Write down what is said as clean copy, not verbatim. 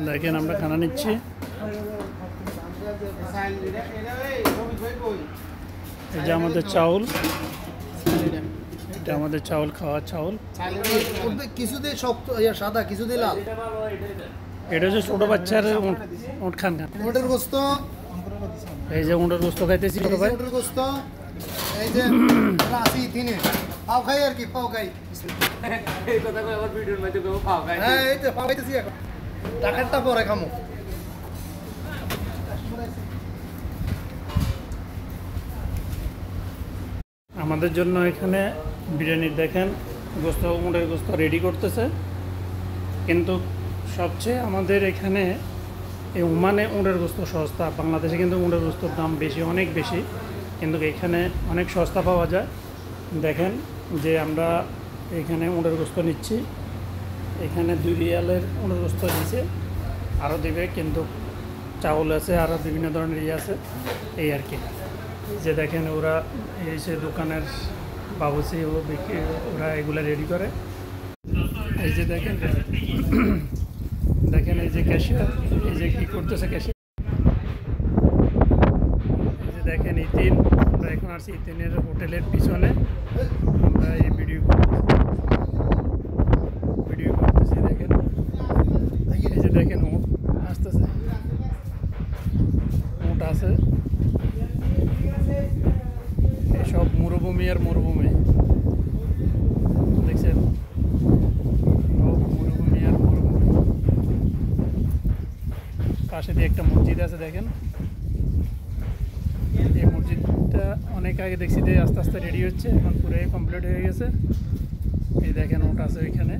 দেখেন আমরা খানা নিচ্ছি। এই যে আমাদের চাউল, এটা আমাদের চাউল, খাওয়ার চাউল। কিছুতে শক্ত সাদা, কিছুতে লাল। এটা হচ্ছে ছোট বাচ্চার উট খান। উটের গোস্ত, এই যে উটের গোস্ত খাইতেছি ছোট ভাই। উটের গোস্ত, এই যে রাশি তিনে পাও খাই আর কি, পাও খাই। এই কথা কই আবার ভিডিওর মধ্যে কেউ পাও খাই। হ্যাঁ এই তো পাও খাইতেছি এখন, টাকারটা পরে খামো। আমাদের জন্য এখানে বিরিয়ানি দেখেন গোস্ত, উটের গোস্ত রেডি করতেছে। কিন্তু সবচেয়ে আমাদের এখানে এই ওমানে উটের গোস্ত সস্তা, বাংলাদেশে কিন্তু উটের গোস্তর দাম বেশি, অনেক বেশি, কিন্তু এখানে অনেক সস্তা পাওয়া যায়। দেখেন যে আমরা এখানে উটের গোস্ত নিচ্ছি, এখানে 2 রিয়ালের উটের গোস্ত দিচ্ছে, আরও দেবে, কিন্তু চাউল আছে, আরও বিভিন্ন ধরনের ইয়ে আছে, এই আর কি। যে দেখেন ওরা এই যে দোকানের বাবুসি ওরা এগুলা রেডি করে। এই যে দেখেন দেখেন এই যে ক্যাশিয়ার, এই যে কী করতেছে ক্যাশিয়ার। এই যে দেখেন ইতিন, আমরা এখন আসছি ইতিনের হোটেলের পিছনে, আমরা এই ভিডিও করতেছি। দেখেন এই যে দেখেন উট আসতেছে, উট আছে, সব মরুভূমি আর মরুভূমি দেখছেন, মরুভূমি আর মরুভূমি। পাশে দিয়ে একটা মসজিদ আছে দেখেন, এই মসজিদটা অনেক আগে দেখছি যে আস্তে আস্তে রেডি হচ্ছে, এখন পুরোই কমপ্লিট হয়ে গেছে। এই দেখেন ওটা আছে ওইখানে।